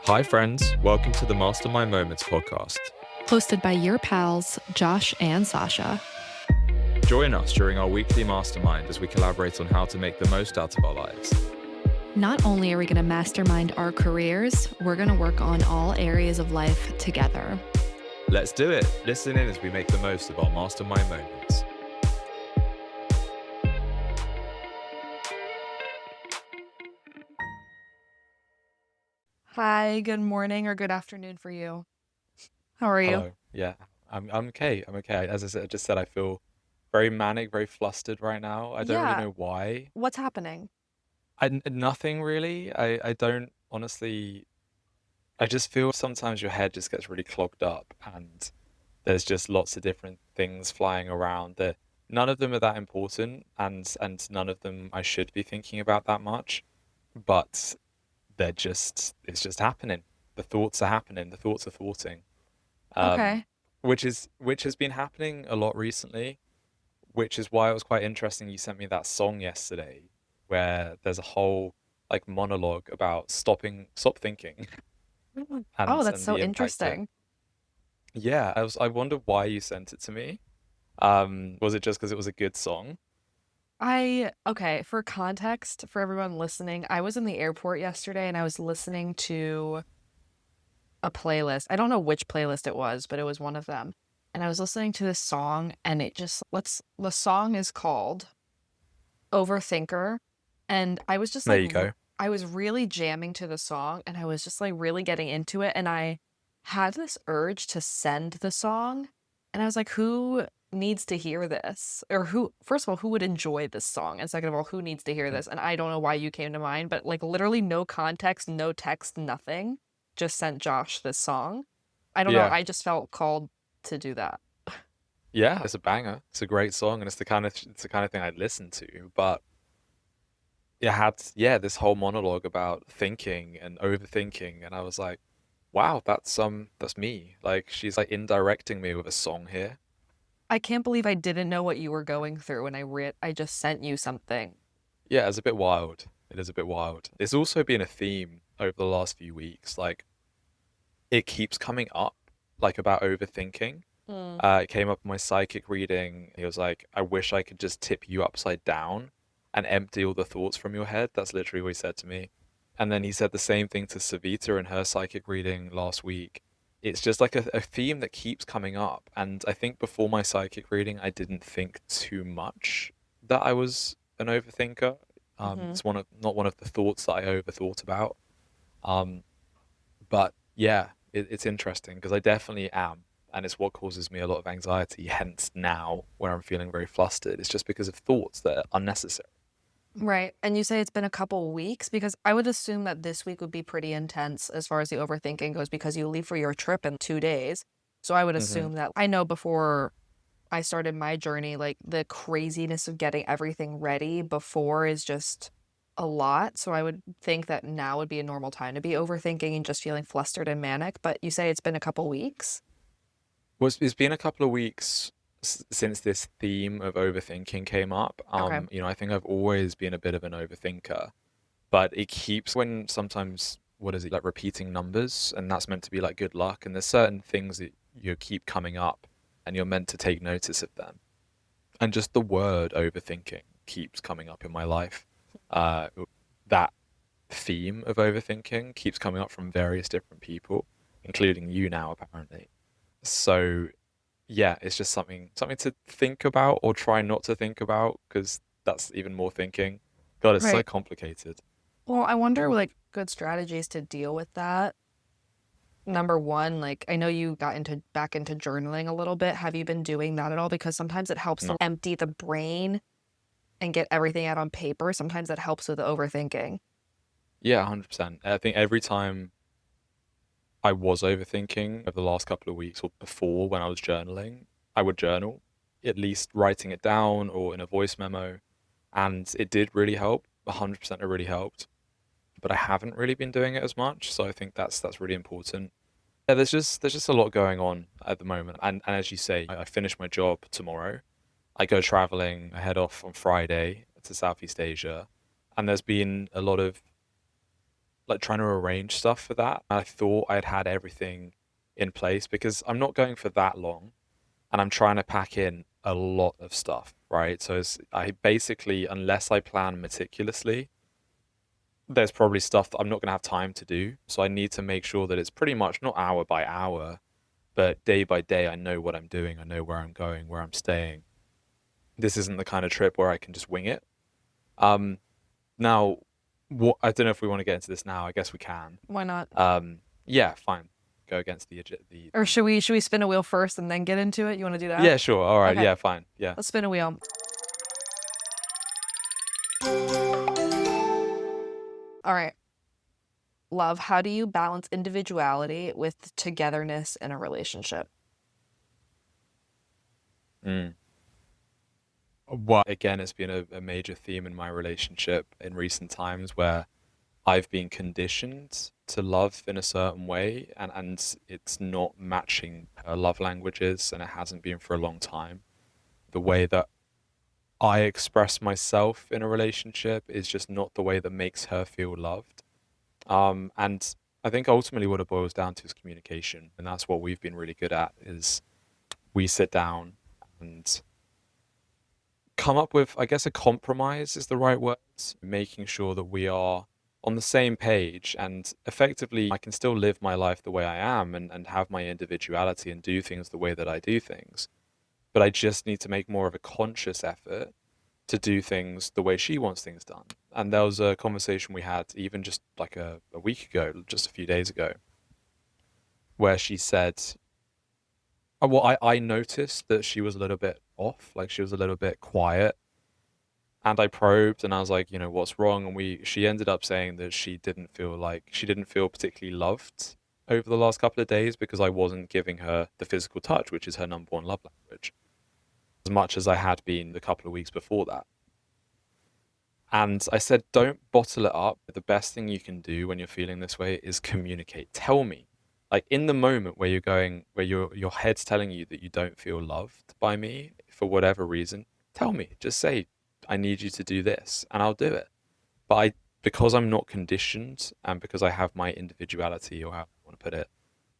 Hi, friends. Welcome to the Mastermind Moments podcast. Hosted by your pals, Josh and Sasha. Join us during our weekly mastermind as we collaborate on how to make the most out of our lives. Not only are we going to mastermind our careers, we're going to work on all areas of life together. Let's do it. Listen in as we make the most of our mastermind moments. Hi, good morning or good afternoon for you. How are you? Hello. Yeah, I'm okay. I'm okay. As I just said, I feel very manic, very flustered right now. I don't really Yeah, know why. what's happening? Nothing really. I don't honestly. I just feel sometimes your head just gets really clogged up and there's just lots of different things flying around that none of them are that important and none of them I should be thinking about that much, but it's just happening. The thoughts are happening. The thoughts are thoughting. Um, Okay. which has been happening a lot recently, which is why it was quite interesting you sent me that song yesterday where there's a whole like monologue about stop thinking Oh, and that's so the impact that. interesting. Yeah, I wonder why you sent it to me. Was it just because it was a good song? Okay, for context, for everyone listening, I was in the airport yesterday and I was listening to a playlist. I don't know which playlist it was, but it was one of them. And I was listening to this song and the song is called Overthinker. And I was just There like, you go. I was really jamming to the song and I was just like really getting into it. And I had this urge to send the song. And I was like, who needs to hear this? Or first of all, who would enjoy this song? And second of all, who needs to hear Hmm. this? And I don't know why you came to mind, but like literally no context, no text, nothing. Just sent Josh this song. I don't know. Yeah, I just felt called to do that. yeah, it's a banger. It's a great song, and it's the kind of thing I'd listen to. But it had this whole monologue about thinking and overthinking, and I was like, wow, that's me. Like she's like indirecting me with a song here. I can't believe I didn't know what you were going through when I just sent you something. Yeah, it's a bit wild. It is a bit wild. It's also been a theme over the last few weeks. Like it keeps coming up, like about overthinking. Mm. It came up in my psychic reading. He was like, I wish I could just tip you upside down and empty all the thoughts from your head. That's literally what he said to me. And then he said the same thing to Savita in her psychic reading last week. It's just like a theme that keeps coming up. And I think before my psychic reading, I didn't think too much that I was an overthinker. Hmm. It's not one of the thoughts that I overthought about. Um, but yeah, it's interesting because I definitely am. And it's what causes me a lot of anxiety. Hence, now where I'm feeling very flustered, it's just because of thoughts that are unnecessary. Right. And you say it's been a couple weeks because I would assume that this week would be pretty intense as far as the overthinking goes because you leave for your trip in 2 days. So I would Hmm. assume that I know before I started my journey, like the craziness of getting everything ready before is just a lot. So I would think that now would be a normal time to be overthinking and just feeling flustered and manic. But you say it's been a couple weeks? Well, it's been a couple of weeks since this theme of overthinking came up. Okay. I think I've always been a bit of an overthinker, but it keeps when sometimes what is it like repeating numbers, and that's meant to be like good luck. And there's certain things that you keep coming up, and you're meant to take notice of them. And just the word overthinking keeps coming up in my life. Uh, that theme of overthinking keeps coming up from various different people, including you now, apparently. So yeah, it's just something to think about or try not to think about because that's even more thinking. God, it's so Right. complicated. Well, I wonder like good strategies to deal with that. Number one, like I know you got into back into journaling a little bit. Have you been doing that at all? Because sometimes it helps to No, empty the brain and get everything out on paper. Sometimes that helps with the overthinking. yeah, 100%. I think every time I was overthinking over the last couple of weeks or before when I was journaling, I would journal, at least writing it down or in a voice memo, and it did really help. 100% it really helped, but I haven't really been doing it as much, so I think that's really important. Yeah, there's just a lot going on at the moment, and as you say, I finish my job tomorrow. I go traveling. I head off on Friday to Southeast Asia, and there's been a lot of like trying to arrange stuff for that. I thought I'd had everything in place because I'm not going for that long and I'm trying to pack in a lot of stuff, right? So I basically, unless I plan meticulously, there's probably stuff that I'm not going to have time to do. So I need to make sure that it's pretty much not hour by hour, but day by day, I know what I'm doing. I know where I'm going, where I'm staying. This isn't the kind of trip where I can just wing it. Um, Now, what I don't know if we want to get into this now. I guess we can. Why not? Yeah, fine. Go against Or the. should we spin a wheel first and then get into it? You want to do that? Yeah, sure. All right. Okay, Yeah, fine. Yeah. let's spin a wheel. All right. Love, how do you balance individuality with togetherness in a relationship? Mm. Well, again, it's been a major theme in my relationship in recent times where I've been conditioned to love in a certain way, and it's not matching her love languages, and it hasn't been for a long time. The way that I express myself in a relationship is just not the way that makes her feel loved. And I think ultimately what it boils down to is communication, and that's what we've been really good at is we sit down and come up with, I guess, a compromise is the right word, making sure that we are on the same page and effectively I can still live my life the way I am and have my individuality and do things the way that I do things. But I just need to make more of a conscious effort to do things the way she wants things done. And there was a conversation we had even just like a week ago, just a few days ago, where she said, well, I noticed that she was a little bit off, like she was a little bit quiet. And I probed and I was like, what's wrong? And she ended up saying that she didn't feel particularly loved over the last couple of days because I wasn't giving her the physical touch, which is her number one love language, as much as I had been the couple of weeks before that. And I said, don't bottle it up. The best thing you can do when you're feeling this way is communicate. Tell me. Like in the moment where where your head's telling you that you don't feel loved by me for whatever reason, tell me. Just say, I need you to do this, and I'll do it. But because I'm not conditioned and because I have my individuality, or how I want to put it,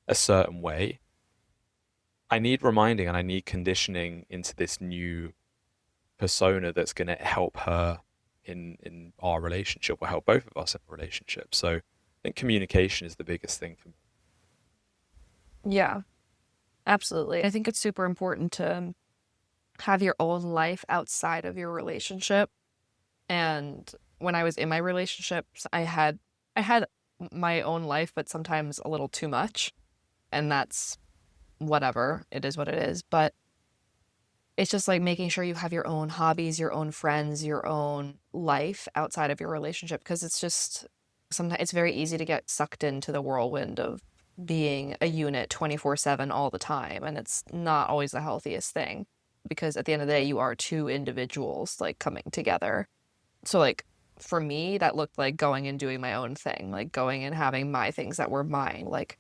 a certain way, I need reminding and I need conditioning into this new persona that's going to help her in our relationship or help both of us in a relationship. So I think communication is the biggest thing for me. Yeah, absolutely. I think it's super important to have your own life outside of your relationship. And when I was in my relationships, I had my own life, but sometimes a little too much. And that's whatever. It is what it is. But it's just like making sure you have your own hobbies, your own friends, your own life outside of your relationship. Because it's just sometimes it's very easy to get sucked into the whirlwind of being a unit 24/7 all the time. And it's not always the healthiest thing because at the end of the day, you are two individuals like coming together. So, like, for me, that looked like going and doing my own thing, like going and having my things that were mine, like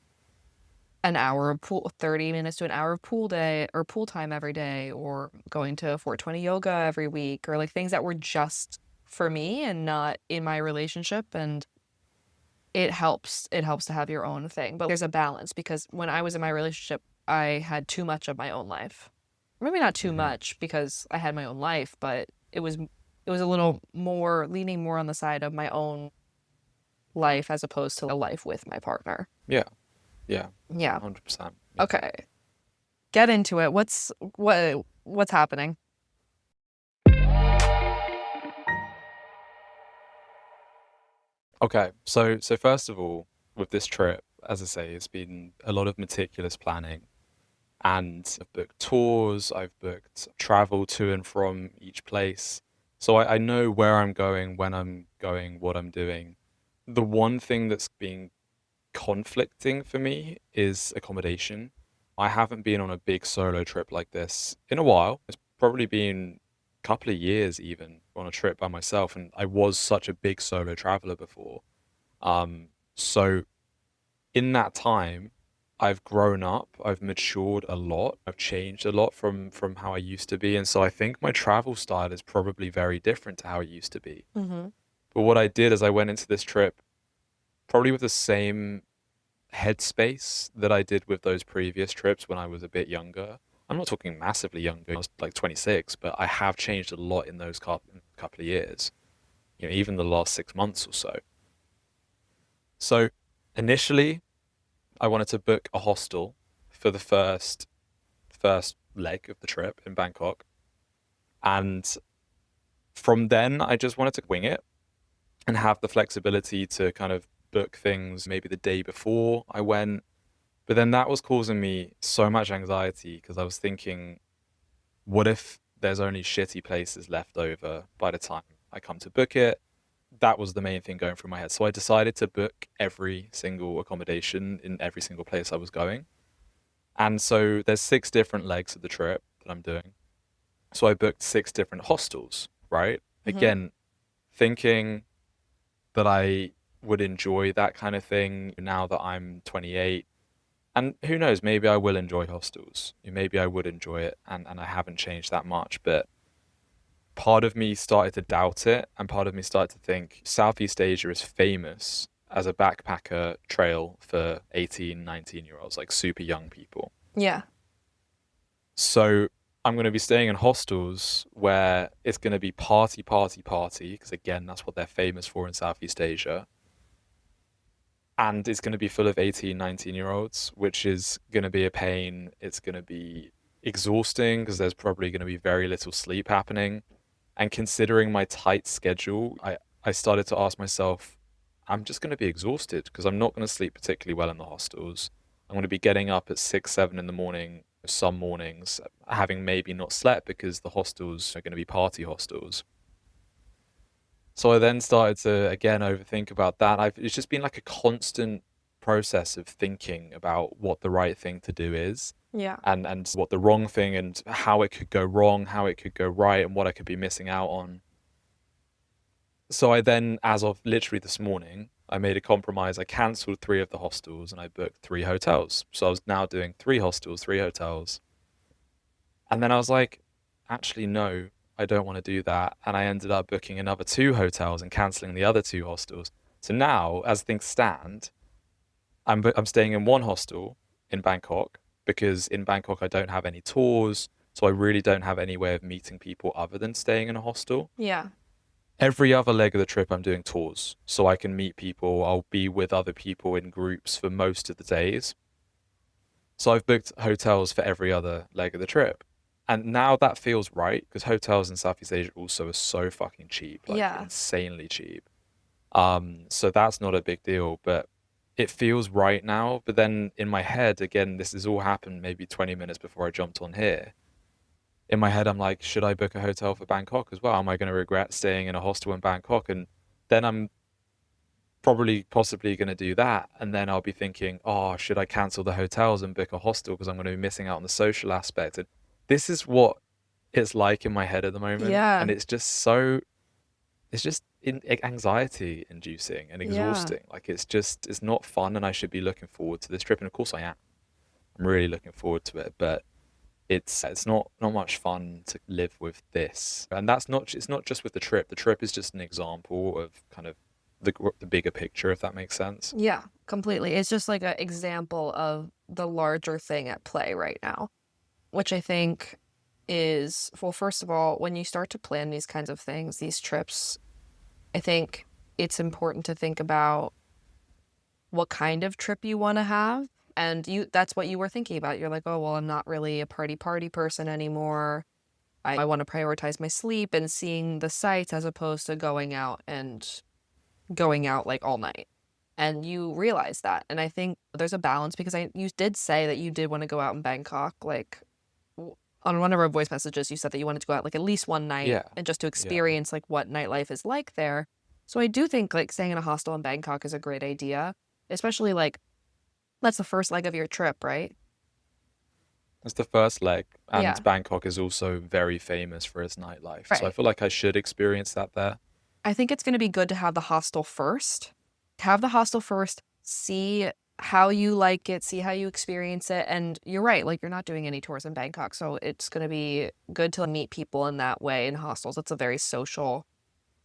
an hour of pool, 30 minutes to an hour of pool day or pool time every day, or going to 420 yoga every week, or like things that were just for me and not in my relationship. And it helps to have your own thing. But there's a balance because when I was in my relationship, I had too much of my own life. Maybe not too Hmm. much because I had my own life, but it was a little more leaning more on the side of my own life as opposed to a life with my partner. Yeah, yeah, Yeah. 100%. Yeah. Okay. Get into it. What's happening? Okay, so first of all, with this trip, as I say, it's been a lot of meticulous planning, and I've booked tours, I've booked travel to and from each place, so I know where I'm going, when I'm going, what I'm doing. The one thing that's been conflicting for me is accommodation. I haven't been on a big solo trip like this in a while. It's probably been a couple of years even on a trip by myself, and I was such a big solo traveler before. So in that time, I've grown up, I've matured a lot, I've changed a lot from how I used to be, and so I think my travel style is probably very different to how it used to be. Mhm. But what I did is I went into this trip probably with the same headspace that I did with those previous trips when I was a bit younger. I'm not talking massively younger. I was like 26, but I have changed a lot in those couple of years. Even the last 6 months or so. So initially, I wanted to book a hostel for the first leg of the trip in Bangkok, and from then I just wanted to wing it and have the flexibility to kind of book things maybe the day before I went. But then that was causing me so much anxiety because I was thinking, what if there's only shitty places left over by the time I come to book it? That was the main thing going through my head. So I decided to book every single accommodation in every single place I was going. And so there's 6 different legs of the trip that I'm doing. So I booked 6 different hostels, right? Mm-hmm. Again, thinking that I would enjoy that kind of thing now that I'm 28. And who knows, maybe I will enjoy hostels. Maybe I would enjoy it, and I haven't changed that much. But part of me started to doubt it, and part of me started to think Southeast Asia is famous as a backpacker trail for 18, 19-year-olds, like super young people. Yeah. So I'm going to be staying in hostels where it's going to be party, party, party, because again, that's what they're famous for in Southeast Asia. And it's going to be full of 18, 19-year-olds, which is going to be a pain. It's going to be exhausting because there's probably going to be very little sleep happening. And considering my tight schedule, I started to ask myself, I'm just going to be exhausted because I'm not going to sleep particularly well in the hostels. I'm going to be getting up at 6, 7 in the morning, some mornings, having maybe not slept because the hostels are going to be party hostels. So I then started to again overthink about that. It's just been like a constant process of thinking about what the right thing to do is Yeah. and what the wrong thing and how it could go wrong, how it could go right, and what I could be missing out on. So I then, as of literally this morning, I made a compromise. I cancelled 3 of the hostels and I booked 3 hotels. So I was now doing 3 hostels, 3 hotels. And then I was like, actually, no, I don't want to do that. And I ended up booking another 2 hotels and cancelling the other 2 hostels. So now, as things stand, I'm staying in one hostel in Bangkok because in Bangkok I don't have any tours. So I really don't have any way of meeting people other than staying in a hostel. Yeah. Every other leg of the trip, I'm doing tours so I can meet people. I'll be with other people in groups for most of the days. So I've booked hotels for every other leg of the trip. And now that feels right because hotels in Southeast Asia also are so fucking cheap, like Yeah. insanely cheap. So that's not a big deal, but it feels right now. But then in my head, again, this has all happened maybe 20 minutes before I jumped on here. In my head, I'm like, should I book a hotel for Bangkok as well? Am I going to regret staying in a hostel in Bangkok? And then I'm probably possibly going to do that. And then I'll be thinking, oh, should I cancel the hotels and book a hostel because I'm going to be missing out on the social aspect? And this is what it's like in my head at the moment. Yeah. And it's just anxiety inducing and Yeah. exhausting. Like it's not fun. And I should be looking forward to this trip. And of course I am. I'm really looking forward to it. But it's not much fun to live with this. And it's not just with the trip. The trip is just an example of kind of the bigger picture, if that makes sense. Yeah. Completely. It's just like an example of the larger thing at play right now, which I think is, well, first of all, when you start to plan these kinds of things, these trips, I think it's important to think about what kind of trip you want to have. And that's what you were thinking about. You're like, oh, well, I'm not really a party person anymore. I want to prioritize my sleep and seeing the sights as opposed to going out like all night. And you realize that. And I think there's a balance because you did say that you did want to go out in Bangkok. Like on one of our voice messages, you said that you wanted to go out like at least one night Yeah, and just to yeah. experience like what nightlife is like there. So I do think like staying in a hostel in Bangkok is a great idea, especially like that's the first leg of your trip, right? It's the first leg, and Yeah. Bangkok is also very famous for its nightlife. So I Right. feel like I should experience that there. I think it's going to be good to have the hostel first. Have the hostel first, see how you like it, see how you experience it. And you're right, like you're not doing any tours in Bangkok. So it's going to be good to meet people in that way in hostels. It's a very social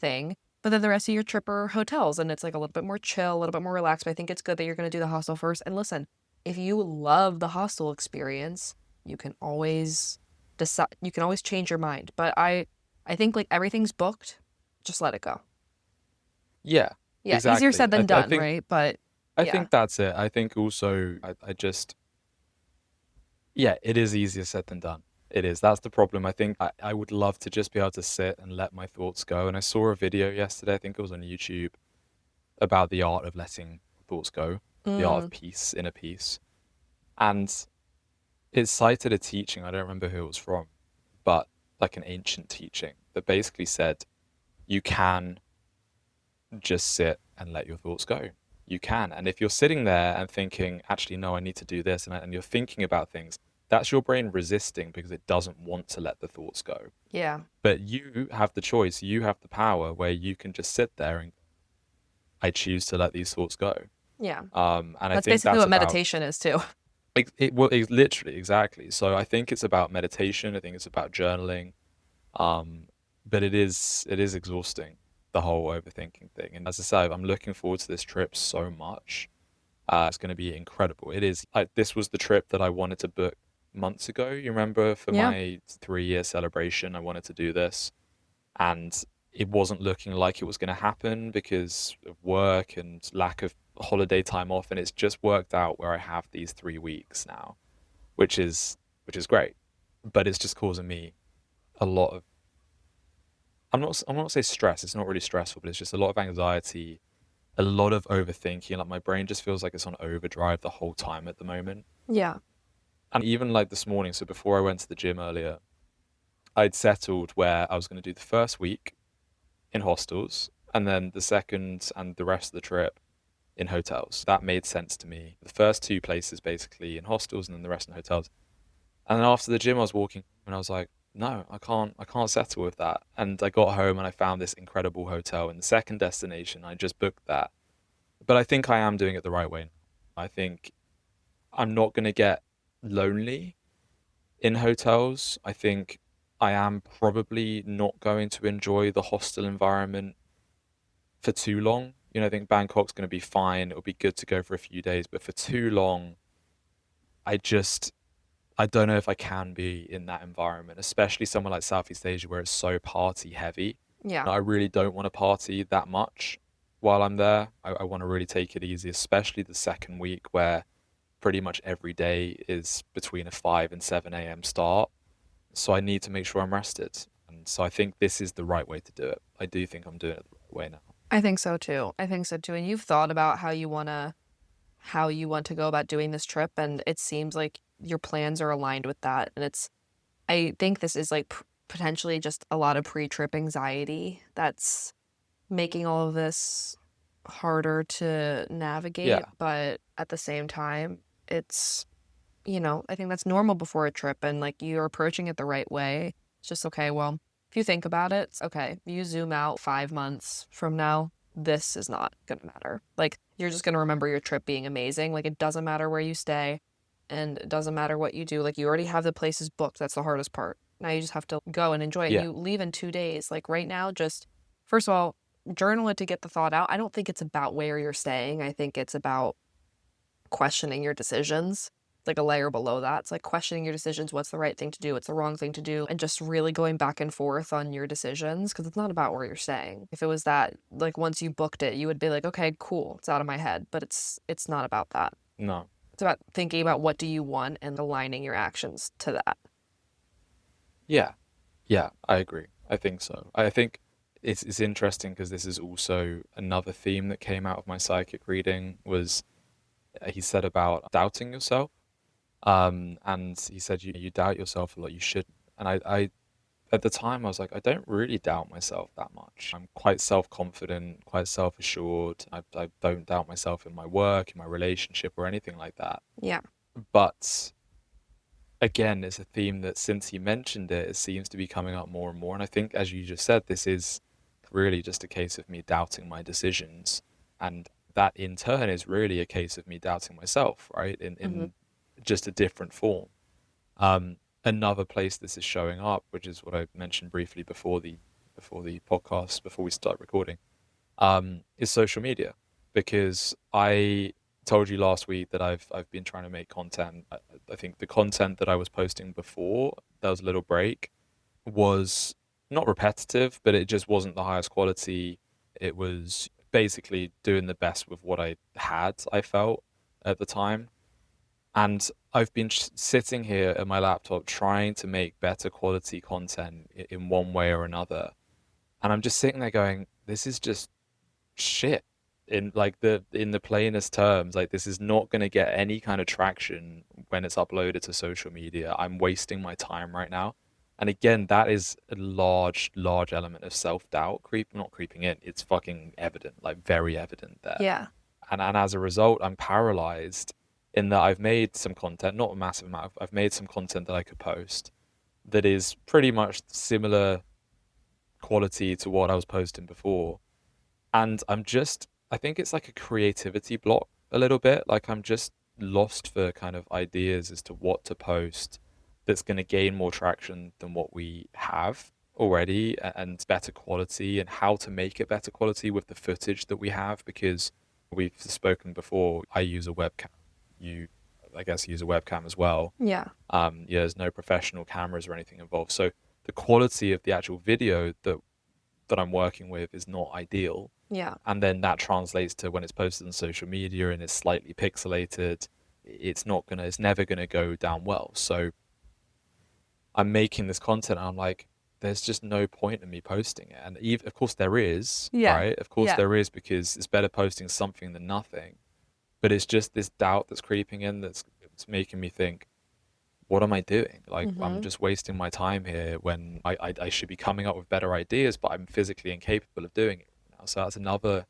thing. but then the rest of your trip are hotels, and it's, like, a little bit more chill, a little bit more relaxed, but I think it's good that you're gonna do the hostel first, and listen, if you love the hostel experience, you can always you can always change your mind, but I think, like, everything's booked, just let it go. Yeah, Yeah, easier exactly. said than I done, think right? But I yeah. think that's it. I think also I just yeah, it is easier said than done. It is. That's the problem. I think I would love to just be able to sit and let my thoughts go. And I saw a video yesterday, I think it was on YouTube, about the art of letting thoughts go, the art Mm, of peace, inner peace. And it cited a teaching, I don't remember who it was from, but like an ancient teaching that basically said you can just sit and let your thoughts go. You can. And if you're sitting there and thinking, actually, no, I need to do this, and you're thinking about things, that's your brain resisting because it doesn't want to let the thoughts go. yeah, But you have the choice, you have the power where you can just sit there and I choose to let these thoughts go. yeah. And I That's think basically that's what about meditation is too. well, literally exactly. So I think it's about meditation. I think it's about journaling. Um, but it is exhausting, the whole overthinking thing. And as I say, I'm looking forward to this trip so much. It's going to be incredible. It is. This was the trip that I wanted to book months ago. You remember for Yeah, my 3-year celebration, I wanted to do this, and it wasn't looking like it was going to happen because of work and lack of holiday time off. And it's just worked out where I have these 3 weeks now, which is great. But it's just causing me a lot of I'm not say stress. It's not really stressful, but it's just a lot of anxiety, a lot of overthinking. Like my brain just feels like it's on overdrive the whole time at the moment. yeah, And even like this morning, so before I went to the gym earlier, I'd settled where I was going to do the first week in hostels and then the second and the rest of the trip in hotels. That made sense to me. The first two places basically in hostels and then the rest in hotels. And then after the gym, I was walking and I was like, no, I can't settle with that. And I got home and I found this incredible hotel in the second destination. I just booked that. But I think I am doing it the right way. I think I'm not going to get lonely in hotels. I think I am probably not going to enjoy the hostel environment for too long. I think Bangkok's going to be fine. It'll be good to go for a few days, but for too long, I just I don't know if I can be in that environment, especially somewhere like Southeast Asia where it's so party heavy. yeah, I really don't want to party that much while I'm there. I want to really take it easy, especially the second week where pretty much every day is between a 5 and 7 a.m. start. So I need to make sure I'm rested. And so I think this is the right way to do it. I do think I'm doing it the right way now. I think so too. I think so too. And you've thought about how you want to go about doing this trip, and it seems like your plans are aligned with that. And I think this is like potentially just a lot of pre-trip anxiety that's making all of this harder to navigate, Yeah. but at the same time, it's I think that's normal before a trip and like you're approaching it the right way. It's just okay, well, if you think about it, it's okay. You zoom out 5 months from now, this is not gonna matter. Like you're just gonna remember your trip being amazing. Like it doesn't matter where you stay and it doesn't matter what you do. Like you already have the places booked. That's the hardest part. Now you just have to go and enjoy it. And Yeah. you leave in 2 days. Like right now, just first of all, journal it to get the thought out. I don't think it's about where you're staying. I think it's about questioning your decisions. It's like a layer below that. It's like questioning your decisions. What's the right thing to do? What's the wrong thing to do? And just really going back and forth on your decisions because it's not about where you're staying. If it was that, like once you booked it, you would be like, okay, cool, it's out of my head. But it's not about that. No. It's about thinking about what do you want and aligning your actions to that. Yeah. Yeah, I agree. I think so. I think it's interesting because this is also another theme that came out of my psychic reading was he said about doubting yourself. And he said you doubt yourself a lot. You shouldn't. And I at the time I was like, I don't really doubt myself that much. I'm quite self-confident, quite self-assured. I don't doubt myself in my work, in my relationship, or anything like that. Yeah. But again, it's a theme that since he mentioned it, it seems to be coming up more and more. And I think, as you just said, this is really just a case of me doubting my decisions. And that in turn is really a case of me doubting myself, right? Hmm. In just a different form. Um, Another place this is showing up, which is what I mentioned briefly before the podcast, before we start recording, is social media, because I told you last week that I've been trying to make content. I think the content that I was posting before, there was a little break, was not repetitive, but it just wasn't the highest quality. It was basically doing the best with what I had, I felt at the time. And I've been sitting here at my laptop trying to make better quality content in one way or another. And I'm just sitting there going, this is just shit, in like the plainest terms. Like, this is not going to get any kind of traction when it's uploaded to social media. I'm wasting my time right now. And again, that is a large element of self-doubt not creeping in. It's fucking evident, like very evident there. Yeah. And as a result, I'm paralyzed in that I've made some content, not a massive amount. I've made some content that I could post that is pretty much similar quality to what I was posting before. And I think it's like a creativity block a little bit. Like, I'm just lost for kind of ideas as to what to post that's going to gain more traction than what we have already, and better quality, and how to make it better quality with the footage that we have, because we've spoken before. I use a webcam. You, I guess, use a webcam as well. Yeah. Yeah, there's no professional cameras or anything involved. So the quality of the actual video that I'm working with is not ideal. Yeah. And then that translates to when it's posted on social media and it's slightly pixelated, it's never gonna go down well. So I'm making this content and I'm like, there's just no point in me posting it. And even, of course there is, Yeah. right? Of course Yeah. there is, because it's better posting something than nothing. But it's just this doubt that's creeping in that's making me think, what am I doing? Like, I'm Mm-hmm. just wasting my time here when I should be coming up with better ideas, but I'm physically incapable of doing it now. So that's another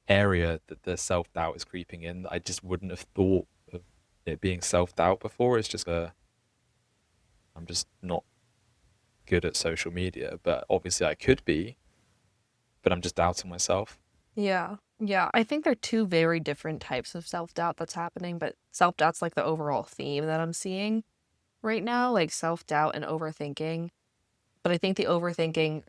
area that the self-doubt is creeping in that I just wouldn't have thought of it being self-doubt before. It's just I'm just not good at social media, but obviously I could be, but I'm just doubting myself. Yeah. Yeah. I think they're two very different types of self-doubt that's happening, but self-doubt's like the overall theme that I'm seeing right now, like self-doubt and overthinking. But I think the overthinking,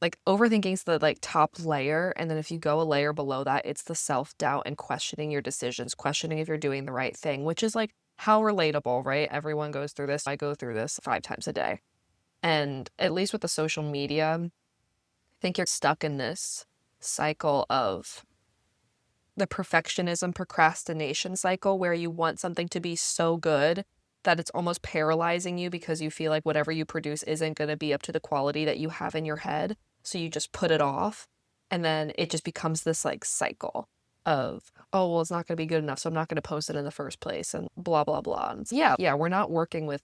like overthinking's the like top layer, and then if you go a layer below that, it's the self-doubt and questioning your decisions, questioning if you're doing the right thing, which is like how relatable, right? Everyone goes through this. I go through this 5 times a day. And at least with the social media, I think you're stuck in this cycle of the perfectionism procrastination cycle where you want something to be so good that it's almost paralyzing you because you feel like whatever you produce isn't going to be up to the quality that you have in your head. So you just put it off. And then it just becomes this like cycle of, oh, well, it's not going to be good enough. So I'm not going to post it in the first place and blah, blah, blah. And yeah, we're not working with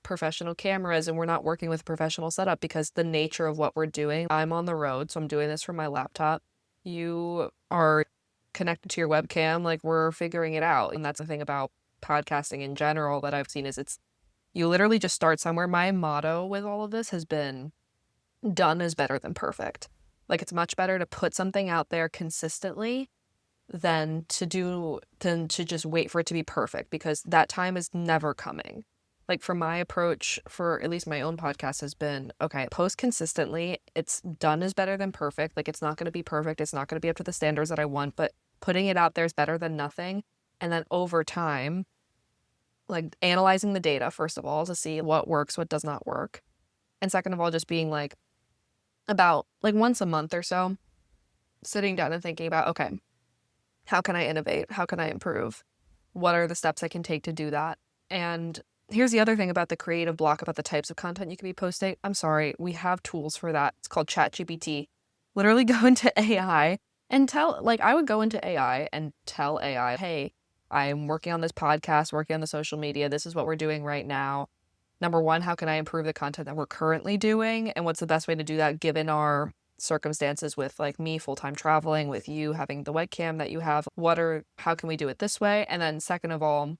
professional cameras and we're not working with professional setup because the nature of what we're doing, I'm on the road. So I'm doing this from my laptop. You are connected to your webcam, like we're figuring it out. And that's the thing about podcasting in general that I've seen is it's you literally just start somewhere. My motto with all of this has been done is better than perfect. Like it's much better to put something out there consistently than to just wait for it to be perfect because that time is never coming. Like for my approach for at least my own podcast has been, okay, post consistently. It's done is better than perfect. Like it's not going to be perfect. It's not going to be up to the standards that I want, but putting it out there is better than nothing. And then over time, like analyzing the data, first of all, to see what works, what does not work. And second of all, just being like about like once a month or so, sitting down and thinking about, okay, how can I innovate? How can I improve? What are the steps I can take to do that? And here's the other thing about the creative block, about the types of content you can be posting. I'm sorry, we have tools for that. It's called ChatGPT. Literally go into AI and I would go into AI and tell AI, hey, I'm working on this podcast, working on the social media. This is what we're doing right now. Number one, how can I improve the content that we're currently doing? And what's the best way to do that given our circumstances with like me full-time traveling, with you having the webcam that you have? How can we do it this way? And then second of all,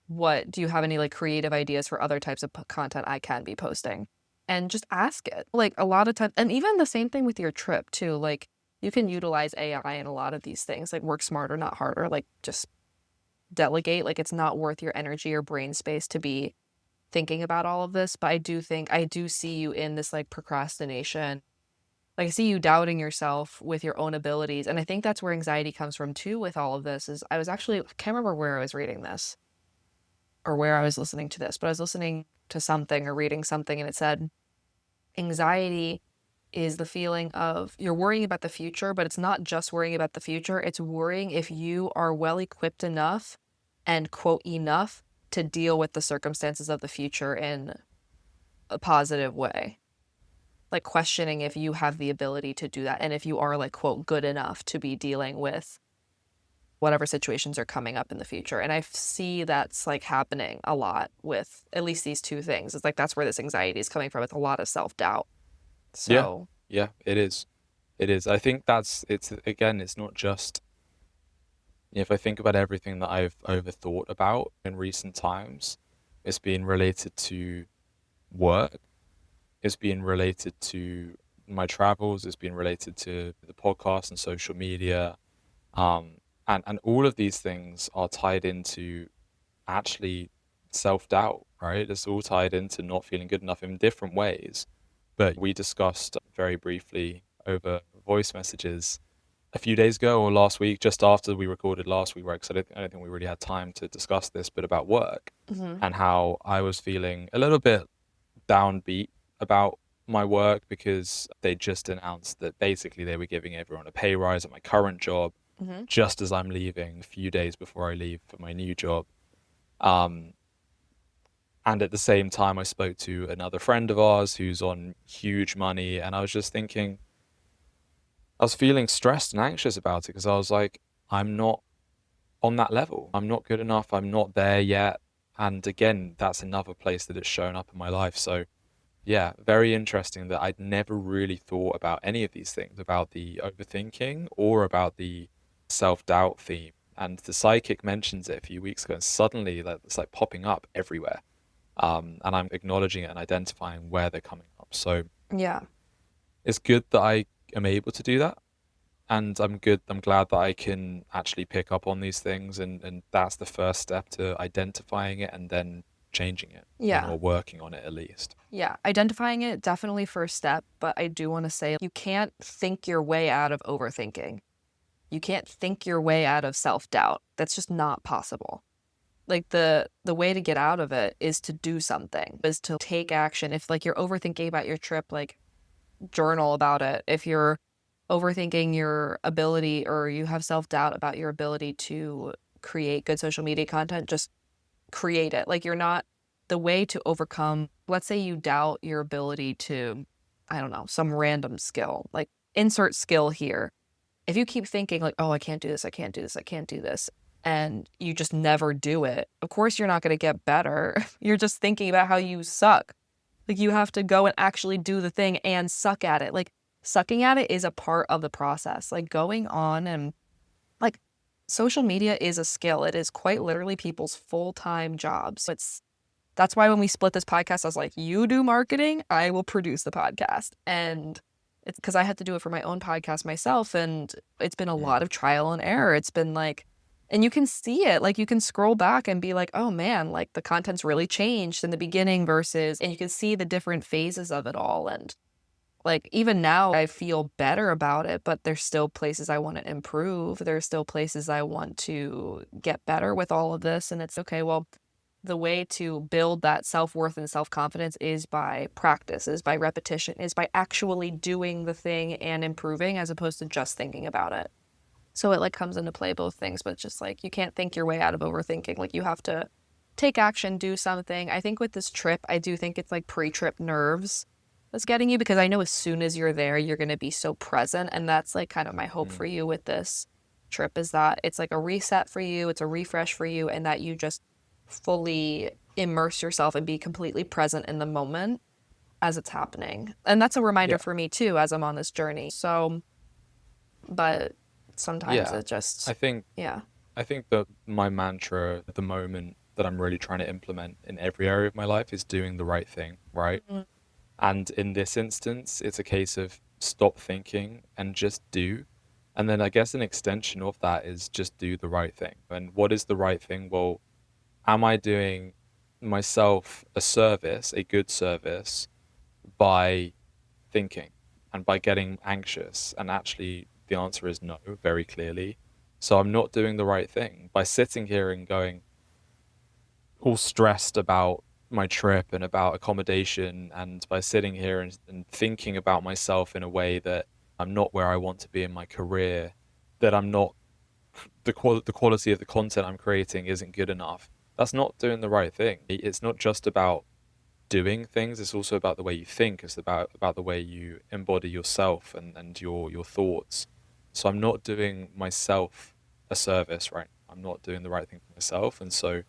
what do you have any like creative ideas for other types of content I can be posting? And just ask it. Like a lot of times, and even the same thing with your trip too. Like you can utilize AI in a lot of these things, like work smarter, not harder, like just delegate. Like it's not worth your energy or brain space to be thinking about all of this. But I do see you in this like procrastination Like, I see you doubting yourself with your own abilities, and I think that's where anxiety comes from too with all of this. Is I was actually I can't remember where I was reading this or where I was listening to this, but I was listening to something or reading something, and it said anxiety is the feeling of you're worrying about the future, but it's not just worrying about the future, it's worrying if you are well equipped enough and quote enough to deal with the circumstances of the future in a positive way. Like questioning if you have the ability to do that and if you are like quote good enough to be dealing with whatever situations are coming up in the future. And I see that's like happening a lot with at least these two things. It's like that's where this anxiety is coming from. It's a lot of self-doubt. Yeah, So, yeah, it is. It is. I think it's again, it's not just, if I think about everything that I've overthought about in recent times, it's been related to work, it's been related to my travels, it's been related to the podcast and social media. And all of these things are tied into actually self-doubt, right? It's all tied into not feeling good enough in different ways. But we discussed very briefly over voice messages a few days ago or last week, just after we recorded last week, right? Because I don't think we really had time to discuss this, but about work mhm, and how I was feeling a little bit downbeat about my work because they just announced that basically they were giving everyone a pay rise at my current job mhm, just as I'm leaving, a few days before I leave for my new job. Um, and at the same time, I spoke to another friend of ours who's on huge money, and I was just thinking, I was feeling stressed and anxious about it because I was like, I'm not on that level. I'm not good enough. I'm not there yet. And again, that's another place that it's shown up in my life. So, yeah, very interesting that I'd never really thought about any of these things, about the overthinking or about the self-doubt theme. And the psychic mentions it a few weeks ago, and suddenly like, it's like popping up everywhere. And I'm acknowledging it and identifying where they're coming up. So yeah, it's good that I am able to do that. And I'm glad that I can actually pick up on these things. And that's the first step to identifying it and then changing it, yeah, or working on it at least. yeah. Identifying it, definitely first step, but I do want to say you can't think your way out of overthinking. You can't think your way out of self-doubt. That's just not possible. Like the way to get out of it is to do something, is to take action. If like you're overthinking about your trip, like journal about it. If you're overthinking your ability or you have self-doubt about your ability to create good social media content, just create it. Like you're not the way to overcome, let's say you doubt your ability to, I don't know, some random skill, like insert skill here. If you keep thinking like, "Oh, I can't do this, I can't do this, I can't do this," and you just never do it, of course you're not gonna get better. You're just thinking about how you suck. Like, you have to go and actually do the thing and suck at it. Like, sucking at it is a part of the process. Like, going on and like, social media is a skill. It is quite literally people's full-time jobs. That's why when we split this podcast, I was like, "You do marketing, I will produce the podcast." And it's because I had to do it for my own podcast myself, and it's been a Mm. lot of trial and error. It's been like and you can see it, like, you can scroll back and be like, "Oh, man, like, the content's really changed in the beginning versus" and you can see the different phases of it all, and, like, even now, I feel better about it, but there's still places I wanna improve. There's still places I want to get better with all of this, and it's okay, well, the way to build that self-worth and self-confidence is by practice, is by repetition, is by actually doing the thing and improving as opposed to just thinking about it. So it, like, comes into play both things, but it's just, like, you can't think your way out of overthinking, like, you have to take action, do something. I think with this trip, I do think it's, like, pre-trip nerves that's getting you because I know as soon as you're there, you're gonna be so present, and that's, like, kind of my hope Mm. for you with this trip is that it's, like, a reset for you, it's a refresh for you, and that you just fully immerse yourself and be completely present in the moment as it's happening. And that's a reminder Yeah. for me too as I'm on this journey. So, but sometimes Yeah. it just I think yeah. I think that my mantra at the moment that I'm really trying to implement in every area of my life is doing the right thing, right? Mhm. And in this instance, it's a case of stop thinking and just do. And then I guess an extension of that is just do the right thing. And what is the right thing? Well, am I doing myself a service, a good service, by thinking? and by getting anxious, and actually the answer is no, very clearly. So I'm not doing the right thing by sitting here and going all stressed about my trip and about accommodation, and by sitting here and thinking about myself in a way that I'm not where I want to be in my career, that I'm not the quality of the content I'm creating isn't good enough. That's not doing the right thing. It's not just about doing things, it's also about the way you think. It's about the way you embody yourself and your thoughts. So I'm not doing myself a service, right? I'm not doing the right thing for myself, and so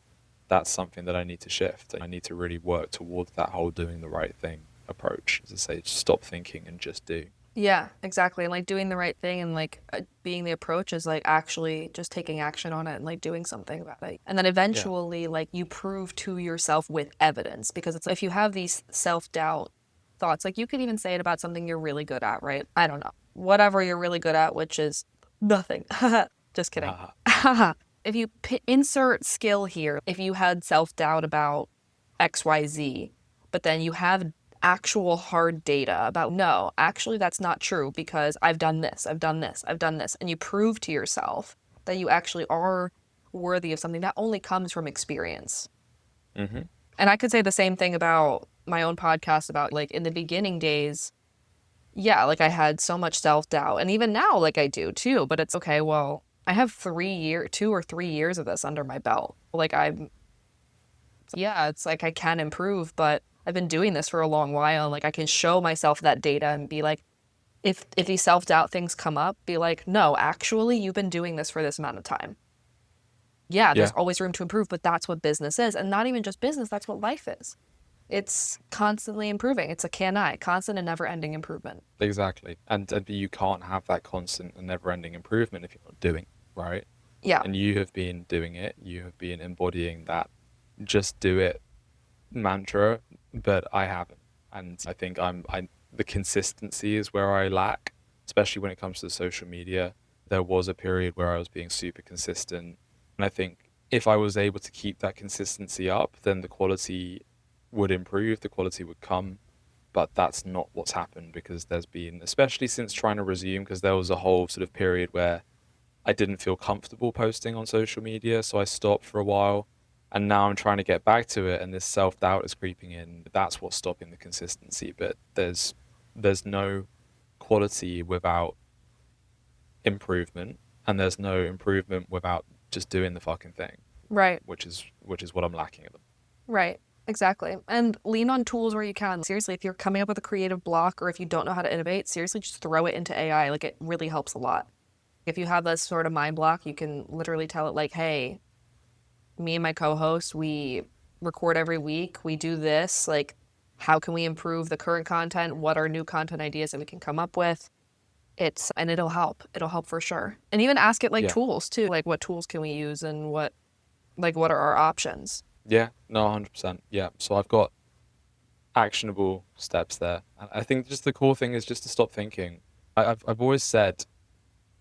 that's something that I need to shift. I need to really work towards that whole doing the right thing approach. As I say, stop thinking and just do. Yeah, exactly. And like doing the right thing and like being the approach is like actually just taking action on it and like doing something about it. And then Yeah. eventually, like you prove to yourself with evidence because it's if you have these self doubt thoughts, like you could even say it about something you're really good at, right? I don't know. Whatever you're really good at, which is nothing. Just kidding. If you insert skill here, if you had self doubt about XYZ, but then you have actual hard data about no, actually that's not true because I've done this, I've done this, I've done this, and you prove to yourself that you actually are worthy of something that only comes from experience. Mm-hmm. And I could say the same thing about my own podcast about like in the beginning days, yeah, like I had so much self-doubt and even now like I do too, but it's okay, well, I have 2 or 3 years of this under my belt. Like I'm yeah, it's like I can improve, but I've been doing this for a long while. Like I can show myself that data and be like, if these self-doubt things come up, be like, no, actually, you've been doing this for this amount of time. Yeah, there's Yeah. always room to improve, but that's what business is. And not even just business, that's what life is. It's constantly improving. It's a constant and never ending improvement. Exactly. And you can't have that constant and never ending improvement if you're not doing it, right? Yeah, And you have been doing it. You have been embodying that just do it mantra, but I haven't. And I think I the consistency is where I lack, especially when it comes to social media. There was a period where I was being super consistent, and I think if I was able to keep that consistency up, then the quality would improve, the quality would come. But that's not what's happened because there's been, especially since trying to resume, because there was a whole sort of period where I didn't feel comfortable posting on social media, so I stopped for a while. And now I'm trying to get back to it, and this self doubt is creeping in. That's what's stopping the consistency. But there's no quality without improvement, and there's no improvement without just doing the fucking thing, right, which is what I'm lacking at the right. Exactly. And lean on tools where you can. Seriously, if you're coming up with a creative block or if you don't know how to innovate, seriously, just throw it into AI. Like it really helps a lot. If you have this sort of mind block, you can literally tell it like, hey, me and my co-host, we record every week. We do this. Like, how can we improve the current content? What are new content ideas that we can come up with? And it'll help. It'll help for sure. And even ask it like Yeah. tools too. Like, what tools can we use and what are our options? Yeah, no, 100%. Yeah. So I've got actionable steps there. And I think just the core thing is just to stop thinking. I've always said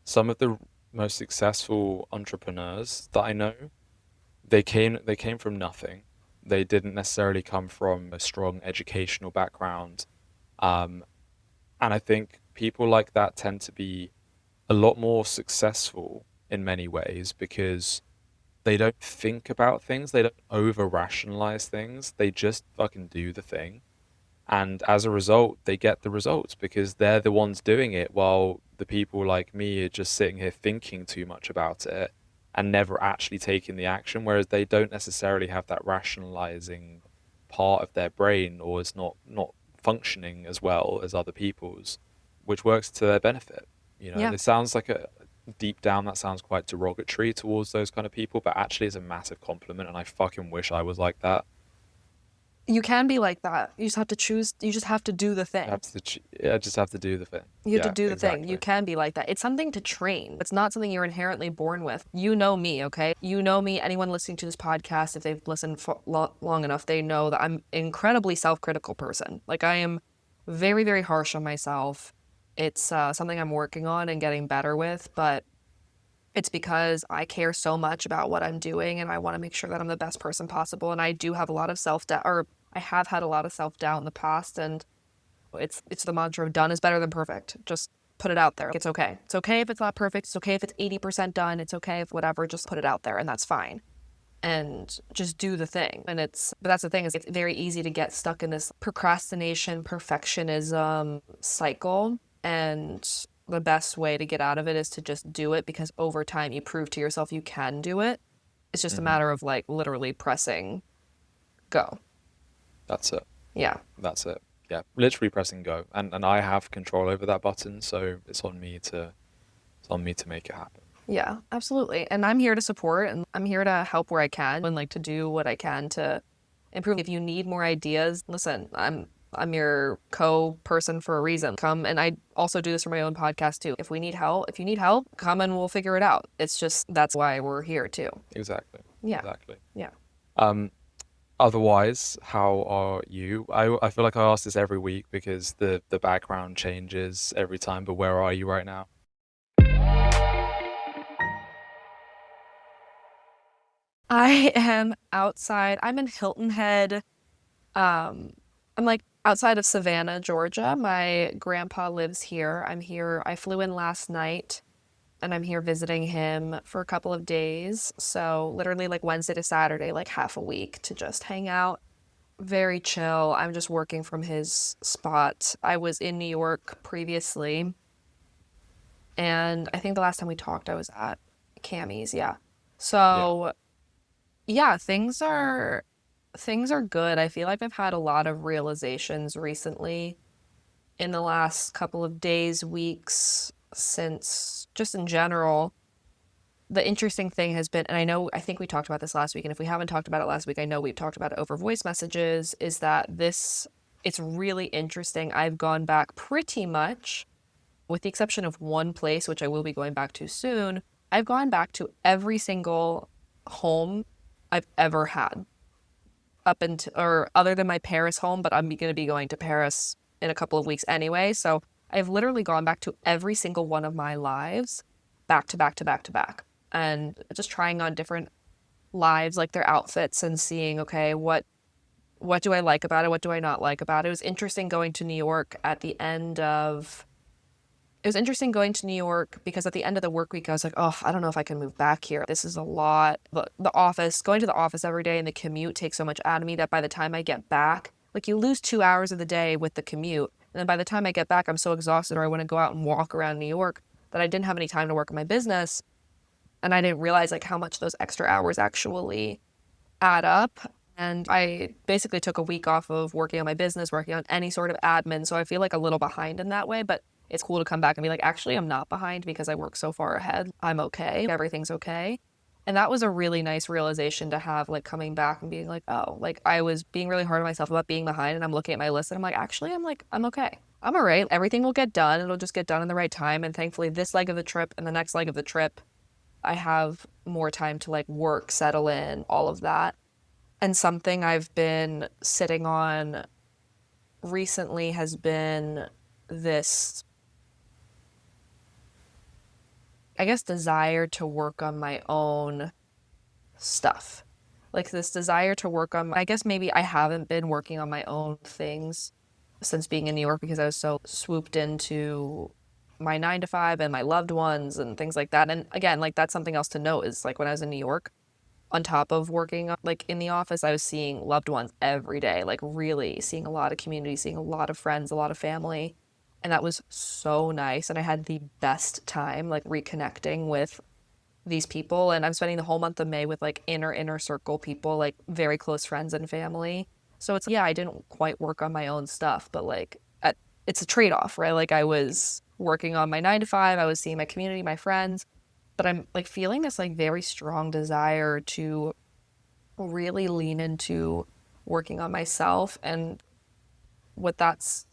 some of the most successful entrepreneurs that I know, they came from nothing. They didn't necessarily come from a strong educational background. Um, and I think people like that tend to be a lot more successful in many ways because they don't think about things, they don't over rationalize things, they just fucking do the thing. And as a result, they get the results because they're the ones doing it while the people like me are just sitting here thinking too much about it and never actually taking the action, whereas they don't necessarily have that rationalizing part of their brain, or is not functioning as well as other people's, which works to their benefit. Yeah. It sounds like a deep down that sounds quite derogatory towards those kind of people, but actually it's a massive compliment, and I fucking wish I was like that. You can be like that. You just have to choose. You just have to do the thing. Yeah, just have to do the thing. You have to Yeah, do the thing. You exactly. can be like that. It's something to train. It's not something you're inherently born with. You know me, okay? You know me. Anyone listening to this podcast, if they've listened for long enough, they know that I'm an incredibly self-critical person. Like I am very, very harsh on myself. It's something I'm working on and getting better with, but it's because I care so much about what I'm doing and I want to make sure that I'm the best person possible. And I do have a lot of self doubt, or I have had a lot of self doubt in the past. And It's the mantra of done is better than perfect. Just put it out there. It's okay. It's okay if it's not perfect. It's okay if it's 80% done. It's okay if whatever, just put it out there and that's fine. And just do the thing. But that's the thing, is it's very easy to get stuck in this procrastination, perfectionism cycle. And the best way to get out of it is to just do it, because over time you prove to yourself you can do it. It's just a Hmm. matter of like literally pressing go. That's it. Yeah. That's it. Yeah, literally pressing go, and I have control over that button, so it's on me to make it happen. Yeah, absolutely. And I'm here to support and I'm here to help where I can and like to do what I can to improve. If you need more ideas, listen, I'm your co-person for a reason. Come, and I also do this for my own podcast too. If you need help, come and we'll figure it out. It's just that's why we're here too. Exactly. Yeah. Exactly. Yeah. Um, Otherwise, how are you? I feel like I ask this every week because the background changes every time, but where are you right now? I am outside. I'm in Hilton Head. Um, I'm like outside of Savannah, Georgia. My grandpa lives here. I'm here. I flew in last night and I'm here visiting him for a couple of days. So literally like Wednesday to Saturday, like half a week to just hang out. Very chill. I'm just working from his spot. I was in New York previously, and I think the last time we talked, I was at Cammy's. Yeah. Yeah. So yeah, things are good. I feel like I've had a lot of realizations recently in the last couple of days, weeks, since just in general. The interesting thing has been, and I think we talked about this last week, and if we haven't talked about it last week, I know we've talked about it over voice messages, is that it's really interesting. I've gone back pretty much, with the exception of one place, which I will be going back to soon. I've gone back to every single home I've ever had up until, or other than my Paris home, but I'm going to be going to Paris in a couple of weeks anyway. So I've literally gone back to every single one of my lives, back to back to back to back, and just trying on different lives, like their outfits, and seeing, okay, what do I like about it? What do I not like about it? It was interesting going to New York at the end of it was interesting going to New York because at the end of the work week, I was like, oh, I don't know if I can move back here. This is a lot. Going to the office every day and the commute takes so much out of me that by the time I get back, like you lose 2 hours of the day with the commute. And then by the time I get back, I'm so exhausted, or I want to go out and walk around New York, that I didn't have any time to work on my business. And I didn't realize like how much those extra hours actually add up. And I basically took a week off of working on my business, working on any sort of admin. So I feel like a little behind in that way, but it's cool to come back and be like, actually, I'm not behind because I work so far ahead. I'm okay. Everything's okay. And that was a really nice realization to have, like coming back and being like, oh, like I was being really hard on myself about being behind. And I'm looking at my list and I'm like, actually, I'm okay. I'm all right. Everything will get done. It'll just get done in the right time. And thankfully, this leg of the trip and the next leg of the trip, I have more time to like work, settle in, all of that. And something I've been sitting on recently has been this, I guess, desire to work on my own stuff. Like this desire to work on, I guess maybe I haven't been working on my own things since being in New York because I was so swooped into my 9 to 5 and my loved ones and things like that. And again, like that's something else to note is like when I was in New York, on top of working like in the office, I was seeing loved ones every day, like really seeing a lot of community, seeing a lot of friends, a lot of family. And that was so nice. And I had the best time like reconnecting with these people. And I'm spending the whole month of May with like inner circle people, like very close friends and family. So it's, yeah, I didn't quite work on my own stuff, but it's a trade off, right? Like I was working on my 9 to 5, I was seeing my community, my friends, but I'm like feeling this like very strong desire to really lean into working on myself. And what that's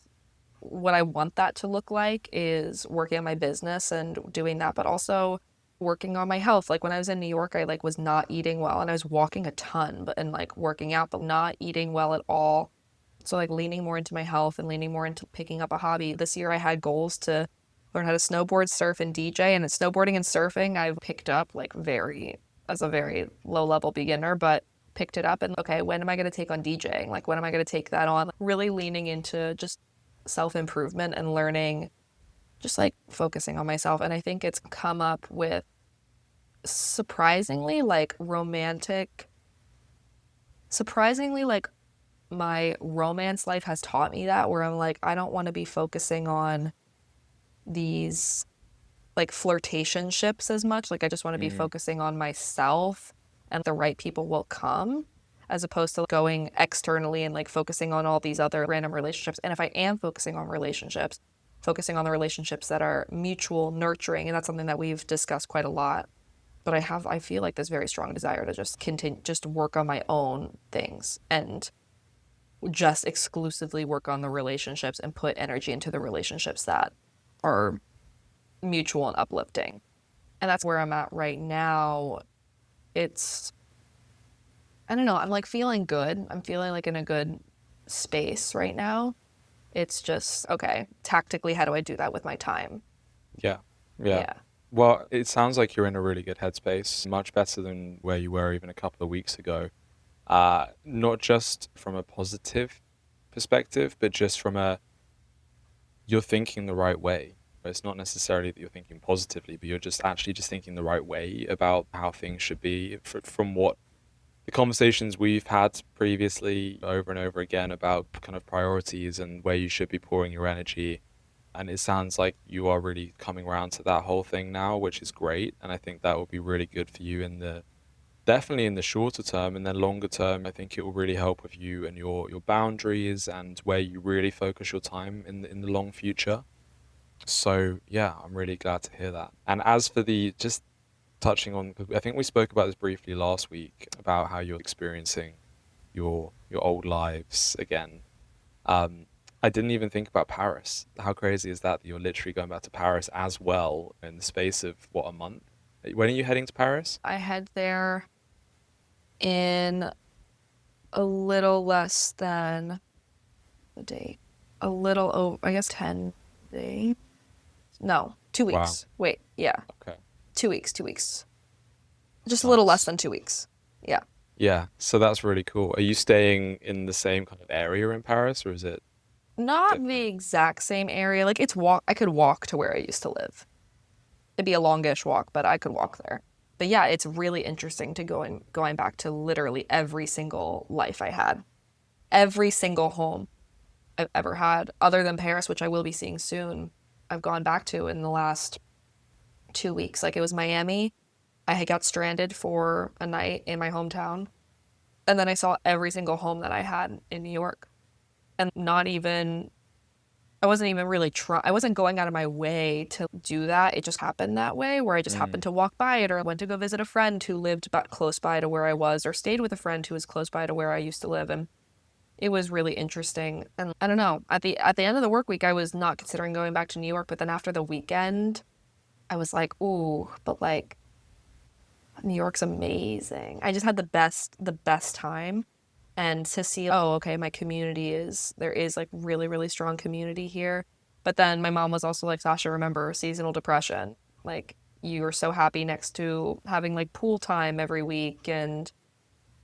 what I want that to look like is working on my business and doing that, but also working on my health. Like when I was in New York, I like was not eating well and I was walking a ton, but and like working out, but not eating well at all. So like leaning more into my health and leaning more into picking up a hobby. This year I had goals to learn how to snowboard, surf, and DJ. And snowboarding and surfing I've picked up like as a very low level beginner, but picked it up and okay, when am I going to take on DJing? Like when am I going to take that on? Really leaning into just self-improvement and learning, just like focusing on myself. And I think it's come up with surprisingly like surprisingly like my romance life has taught me that, where I'm like, I don't want to be focusing on these like flirtation ships as much. Like, I just want to be Mm, focusing on myself, and the right people will come, as opposed to going externally and like focusing on all these other random relationships. And if I am focusing on relationships, focusing on the relationships that are mutual, nurturing, and that's something that we've discussed quite a lot. But I feel like this very strong desire to just continue, just work on my own things and just exclusively work on the relationships and put energy into the relationships that are mutual and uplifting. And that's where I'm at right now. It's, I don't know, I'm like feeling good. I'm feeling like in a good space right now. It's just, okay, tactically, how do I do that with my time? yeah, yeah. Yeah. Well, it sounds like you're in a really good headspace, much better than where you were even a couple of weeks ago. Not just from a positive perspective, but just from a you're thinking the right way. It's not necessarily that you're thinking positively, but you're just actually just thinking the right way about how things should be from what the conversations we've had previously over and over again about kind of priorities and where you should be pouring your energy. And it sounds like you are really coming around to that whole thing now, which is great. And I think that will be really good for you in the definitely in the shorter term, and then longer term, I think it will really help with you and your boundaries and where you really focus your time in the long future. So yeah, I'm really glad to hear that. And as for the just touching on, 'cause I think we spoke about this briefly last week about how you're experiencing your old lives again. Um, I didn't even think about Paris. How crazy is that you're literally going back to Paris as well in the space of what, a month? When are you heading to Paris? I head there in a little less than the date. A little over, I guess 10 days. No, two Wow. weeks. Wait, yeah, Okay. 2 weeks, 2 weeks. Just a little less Nice. than 2 weeks. Yeah. Yeah, so that's really cool. Are you staying in the same kind of area in Paris, or is it Not the different? exact same area. Like I could walk to where I used to live. It'd be a longish walk, but I could walk there. But yeah, it's really interesting to going back to literally every single life I had. Every single home I've ever had, other than Paris, which I will be seeing soon. I've gone back to in the last 2 weeks. Like, it was Miami. I had got stranded for a night in my hometown. And then I saw every single home that I had in New York. And not even, I wasn't even really trying, I wasn't going out of my way to do that. It just happened that way, where I just happened Mm. to walk by it, or went to go visit a friend who lived about close by to where I was, or stayed with a friend who was close by to where I used to live. And it was really interesting. And I don't know, at the end of the work week, I was not considering going back to New York. But then after the weekend, I was like, ooh, but like, New York's amazing. I just had the best time. And to see, oh, okay, my community is, there is like really, really strong community here. But then my mom was also like, Sasha, remember seasonal depression. Like, you were so happy next to having like pool time every week, and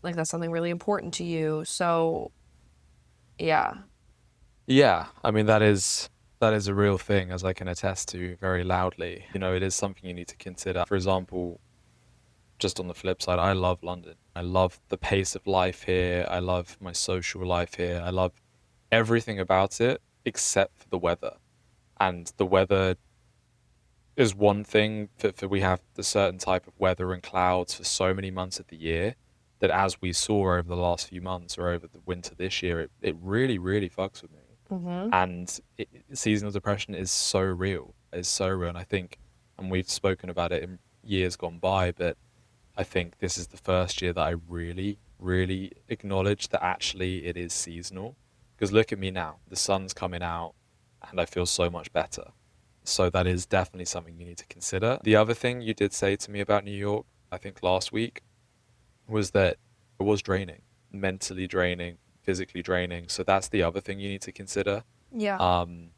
like that's something really important to you. So yeah. Yeah, I mean that is a real thing, as I can attest to very loudly. You know, it is something you need to consider. For example, just on the flip side, I love London. I love the pace of life here. I love my social life here. I love everything about it except for the weather. And the weather is one thing for we have the certain type of weather and clouds for so many months of the year that, as we saw over the last few months or over the winter this year, it really, really fucks with me. Mm-hmm. And seasonal depression is so real. It's so real. And I think, and we've spoken about it in years gone by, but I think this is the first year that I really, really acknowledge that actually it is seasonal. Because look at me now, the sun's coming out and I feel so much better. So that is definitely something you need to consider. The other thing you did say to me about New York, I think last week, was that it was draining, mentally draining, physically draining. So that's the other thing you need to consider. Yeah. Um,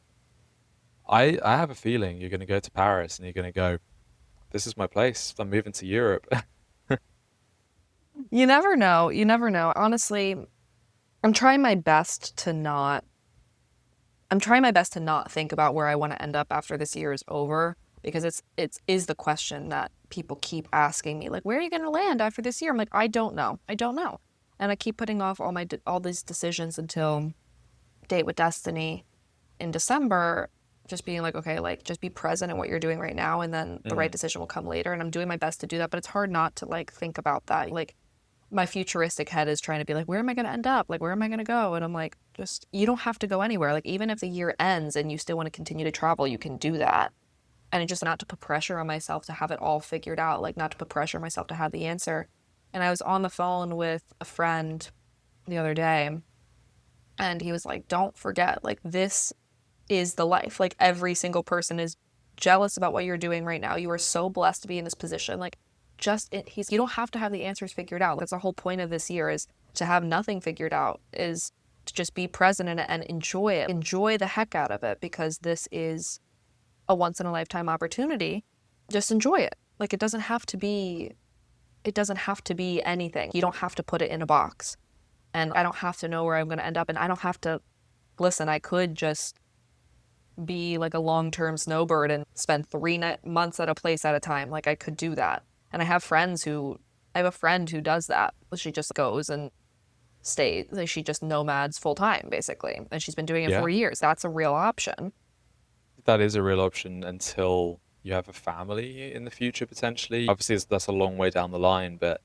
I have a feeling you're going to go to Paris and you're going to go, this is my place. I'm moving to Europe. You never know. You never know. Honestly, I'm trying my best to not. I'm trying my best to not think about where I want to end up after this year is over, because it is the question that people keep asking me, like, where are you going to land after this year? I'm like, I don't know. I don't know. And I keep putting off all these decisions until Date with Destiny in December, just being like, okay, like just be present in what you're doing right now, and then the right Mm. decision will come later. And I'm doing my best to do that, but it's hard not to like think about that. Like my futuristic head is trying to be like, where am I going to end up? Like, where am I going to go? And I'm like, just, you don't have to go anywhere. Like, even if the year ends and you still want to continue to travel, you can do that. And it's just not to put pressure on myself to have it all figured out, like, not to put pressure on myself to have the answer. And I was on the phone with a friend the other day, and he was like, don't forget, like, this is the life. Like, every single person is jealous about what you're doing right now. You are so blessed to be in this position. Like, you don't have to have the answers figured out. That's the whole point of this year, is to have nothing figured out, is to just be present in it and enjoy it. Enjoy the heck out of it, because this is a once in a lifetime opportunity. Just enjoy it. Like, it doesn't have to be anything. You don't have to put it in a box. And I don't have to know where I'm going to end up, and I don't have to listen. I could just be like a long-term snowbird and spend 3 months at a place at a time. Like, I could do that. And I have a friend who does that. She just goes and stays. Like, she just nomads full time, basically. And she's been doing it for Yeah, years. That's a real option. that is a real option until you have a family in the future, potentially. Obviously, that's a long way down the line, but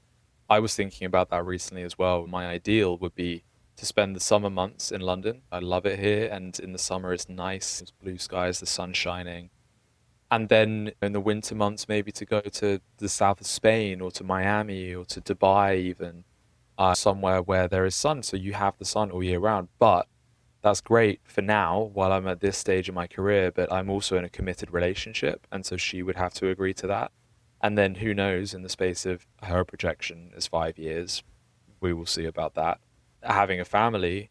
I was thinking about that recently as well. My ideal would be to spend the summer months in London. I love it here, and in the summer it's nice. It's blue skies, the sun shining. And then in the winter months, maybe to go to the south of Spain or to Miami or to Dubai, even somewhere where there is sun. So you have the sun all year round. But that's great for now while I'm at this stage of my career. But I'm also in a committed relationship. And so she would have to agree to that. And then who knows, in the space of her projection is 5 years, we will see about that. Having a family,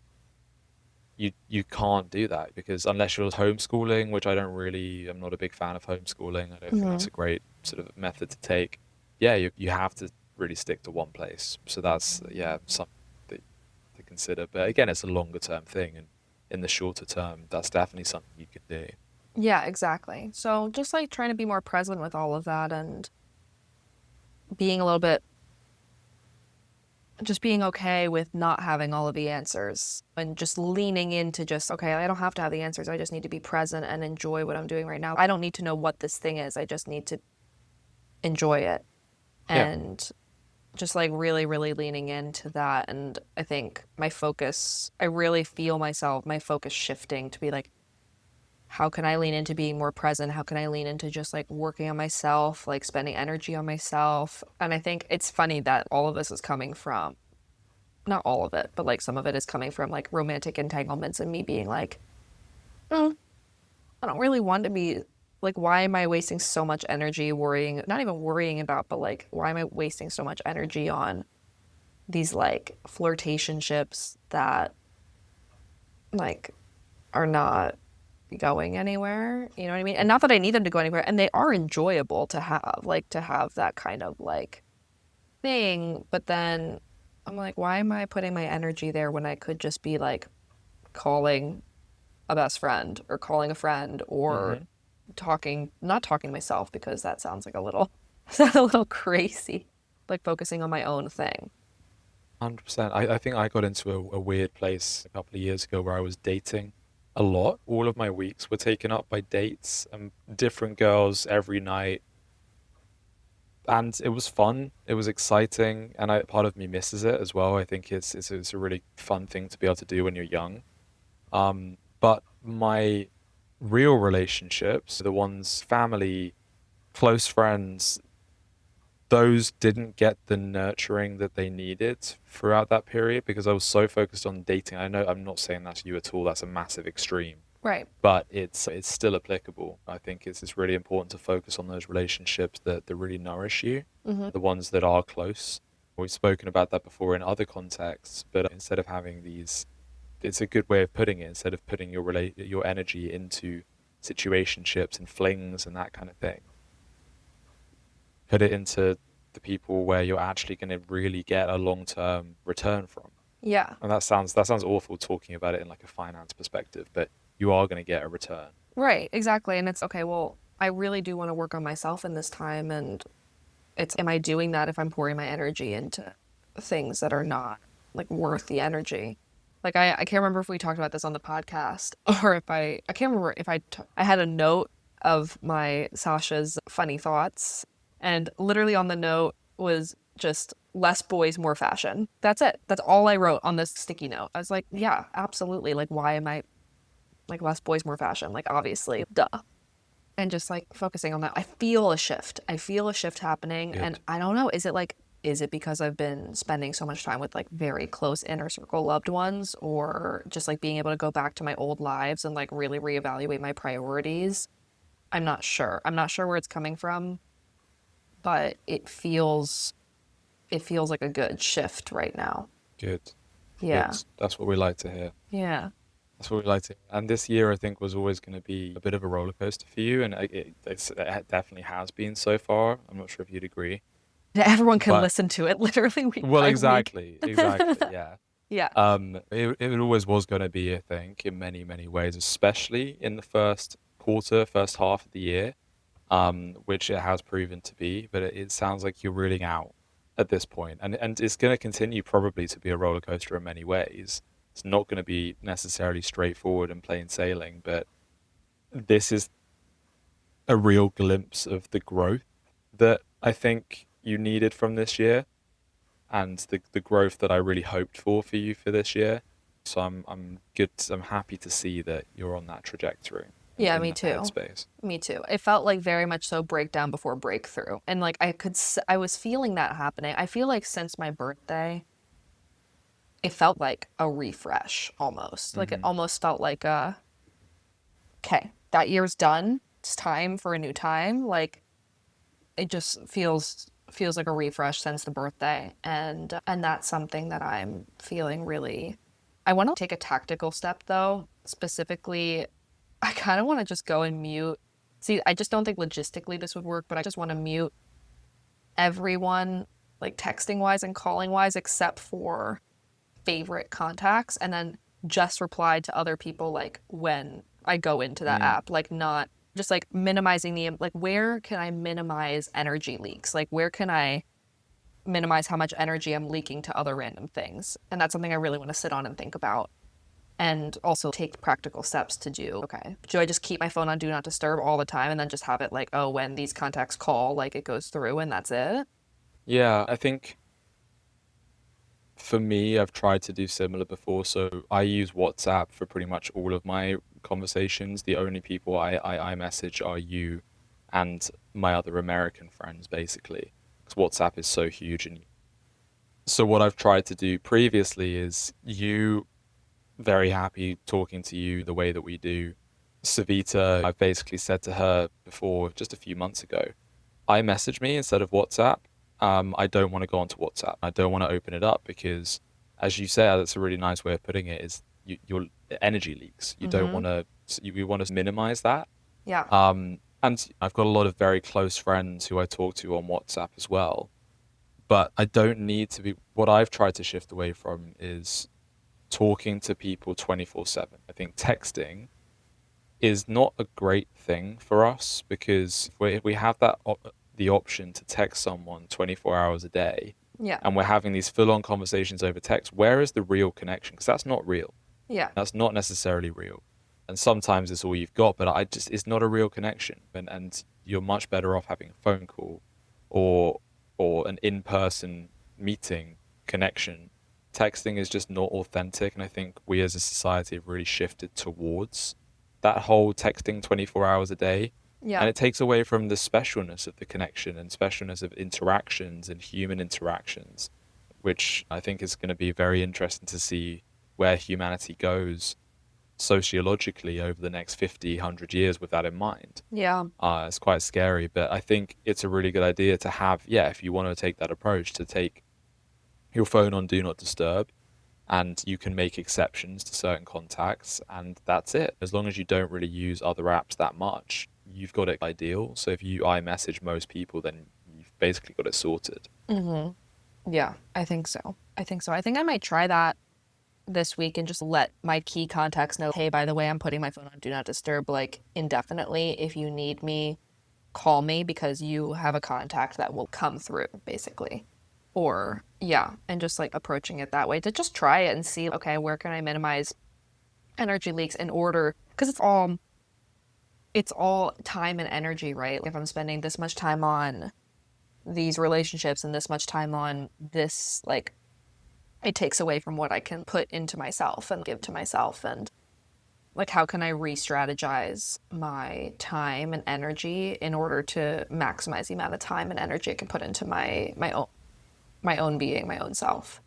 you can't do that because unless you're homeschooling, which I'm not a big fan of homeschooling. I don't think Mm-hmm. that's a great sort of method to take. Yeah, you have to really stick to one place. So that's, yeah, something to consider. But again, it's a longer term thing, and in the shorter term, that's definitely something you can do. Yeah, exactly. So just like trying to be more present with all of that, and being a little bit, just being okay with not having all of the answers, and just leaning into just, okay, I don't have to have the answers. I just need to be present and enjoy what I'm doing right now. I don't need to know what this thing is. I just need to enjoy it. Yeah. And just like really, really leaning into that. And I think I really feel my focus shifting to be like, how can I lean into being more present? How can I lean into just like working on myself, like spending energy on myself? And I think it's funny that all of this is coming from, not all of it, but like some of it is coming from like romantic entanglements, and me being like, mm, I don't really want to be, like, why am I wasting so much energy worrying, not even worrying about, but like, why am I wasting so much energy on these like flirtationships that like are not going anywhere? You know what I mean? And not that I need them to go anywhere, and they are enjoyable to have, like to have that kind of like thing, but then I'm like, why am I putting my energy there when I could just be like calling a best friend, or calling a friend, or Hmm. not talking to myself, because that sounds like a little sounds a little crazy, like focusing on my own thing. 100%. I think I got into a weird place a couple of years ago where I was dating a lot. All of my weeks were taken up by dates and different girls every night. And it was fun. It was exciting, and part of me misses it as well. I think it's a really fun thing to be able to do when you're young. But my real relationships, the ones family, close friends, those didn't get the nurturing that they needed throughout that period because I was so focused on dating. I know I'm not saying that to you at all. That's a massive extreme, Right. but it's still applicable. I think it's really important to focus on those relationships that really nourish you, Mm-hmm. the ones that are close. We've spoken about that before in other contexts, but instead of having these, it's a good way of putting it. Instead of putting your energy into situationships and flings and that kind of thing, put it into the people where you're actually going to really get a long-term return from. Yeah. And that sounds awful talking about it in like a finance perspective, but you are going to get a return. Right, exactly. And it's okay, well, I really do want to work on myself in this time. And it's, am I doing that if I'm pouring my energy into things that are not like worth the energy? Like I can't remember if we talked about this on the podcast or if I can't remember if I had a note of my Sasha's funny thoughts, and literally on the note was just less boys, more fashion. That's it. That's all I wrote on this sticky note. I was like, yeah, absolutely. Like, why am I like less boys, more fashion? Like, obviously, duh. And just like focusing on that, I feel a shift. I feel a shift happening. And Good. I don't know, is it because I've been spending so much time with like very close inner circle loved ones, or just like being able to go back to my old lives and like really reevaluate my priorities? I'm not sure. I'm not sure where it's coming from, but it feels like a good shift right now. Good. Good. Yeah. That's what we like to hear. Yeah. That's what we like to hear. And this year, I think, was always going to be a bit of a roller coaster for you, and it definitely has been so far. I'm not sure if you'd agree, Everyone can but listen to it literally week well, by week. exactly, yeah. Yeah. It always was going to be, I think, in many, many ways, especially in the first quarter, first half of the year, which it has proven to be. But it sounds like you're ruling out at this point, and it's going to continue probably to be a roller coaster in many ways. It's not going to be necessarily straightforward and plain sailing, but this is a real glimpse of the growth that I think you needed from this year, and the growth that I really hoped for you for this year. So I'm good. I'm happy to see that you're on that trajectory and Yeah, in me that too. headspace. Me too. It felt like very much so breakdown before breakthrough. And like I was feeling that happening. I feel like since my birthday, it felt like a refresh almost. Like it Hmm. almost felt like okay, that year's done. It's time for a new time. Like it just feels like a refresh since the birthday. And that's something that I'm feeling really. I want to take a tactical step though, specifically I kind of want to just go and mute. See, I just don't think logistically this would work, but I just want to mute everyone, like texting wise and calling wise, except for favorite contacts, and then just reply to other people like when I go into that Mm. app, like not just like minimizing like where can I minimize energy leaks? Like where can I minimize how much energy I'm leaking to other random things? And that's something I really want to sit on and think about, and also take practical steps to do. Okay, do I just keep my phone on do not disturb all the time and then just have it like, oh, when these contacts call, like it goes through and that's it? Yeah, I think for me, I've tried to do similar before. So I use WhatsApp for pretty much all of my conversations. The only people I message are you and my other American friends, basically, because WhatsApp is so huge. And so what I've tried to do previously is you, very happy talking to you the way that we do. Savita, I've basically said to her before, just a few months ago, I message me instead of WhatsApp. I don't want to go onto WhatsApp. I don't want to open it up because, as you say, that's a really nice way of putting it. Is your energy leaks. You don't Mm-hmm. want to. You want to minimize that. Yeah. And I've got a lot of very close friends who I talk to on WhatsApp as well. But I don't need to be. What I've tried to shift away from is talking to people 24/7. I think texting is not a great thing for us because if we have the option to text someone 24 hours a day Yeah. and we're having these full-on conversations over text, where is the real connection? Because that's not real. Yeah. That's not necessarily real. And sometimes it's all you've got, but it's not a real connection. And you're much better off having a phone call or an in-person meeting connection. Texting is just not authentic, and I think we as a society have really shifted towards that whole texting 24 hours a day. Yeah. And it takes away from the specialness of the connection and specialness of interactions and human interactions, which I think is going to be very interesting to see where humanity goes sociologically over the next 50, 100 years with that in mind. Yeah. It's quite scary, but I think it's a really good idea to have, yeah, if you want to take that approach, to take your phone on Do Not Disturb, and you can make exceptions to certain contacts, and that's it. As long as you don't really use other apps that much, you've got it ideal. So if you iMessage most people, then you've basically got it sorted. Mm-hmm. Yeah, I think so. I think so. I think I might try that this week and just let my key contacts know, hey, by the way, I'm putting my phone on Do Not Disturb like indefinitely. If you need me, call me because you have a contact that will come through, basically. Or, yeah, and just like approaching it that way to just try it and see, okay, where can I minimize energy leaks in order, because it's all time and energy, right? If I'm spending this much time on these relationships and this much time on this, like, it takes away from what I can put into myself and give to myself. And like, how can I re-strategize my time and energy in order to maximize the amount of time and energy I can put into my own being, my own self.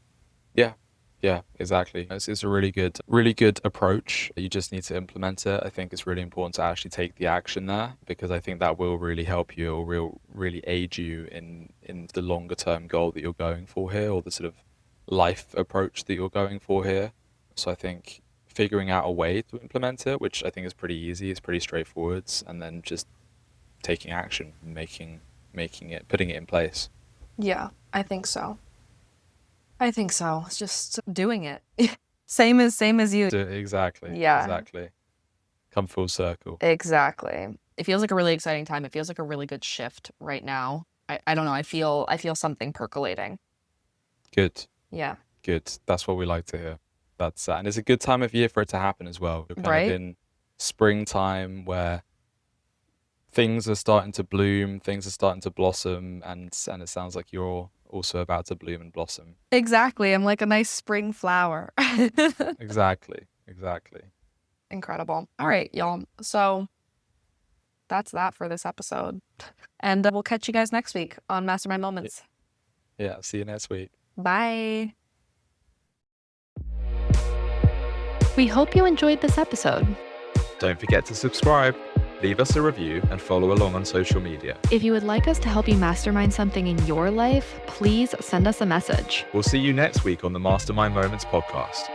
Yeah. Yeah, exactly. It's a really good approach. You just need to implement it. I think it's really important to actually take the action there, because I think that will really help you, or really aid you in the longer term goal that you're going for here, or the sort of life approach that you're going for here. So I think figuring out a way to implement it, which I think is pretty easy, it's pretty straightforward, and then just taking action, putting it in place. Yeah, I think so. It's just doing it. Same as you. Exactly, Yeah, exactly. Come full circle. exactly. It feels like a really exciting time. It feels like a really good shift right now. I don't know. I feel something percolating. Good. Yeah. Good. That's what we like to hear. And it's a good time of year for it to happen as well. You're kind of Right? in springtime where things are starting to bloom, things are starting to blossom, and it sounds like you're also about to bloom and blossom. Exactly. I'm like a nice spring flower. Exactly. Exactly. Incredible. All right, y'all. So that's that for this episode. And we'll catch you guys next week on Mastermind Moments. Yeah. See you next week. Bye. We hope you enjoyed this episode. Don't forget to subscribe, leave us a review, and follow along on social media. If you would like us to help you mastermind something in your life, please send us a message. We'll see you next week on the Mastermind Moments podcast.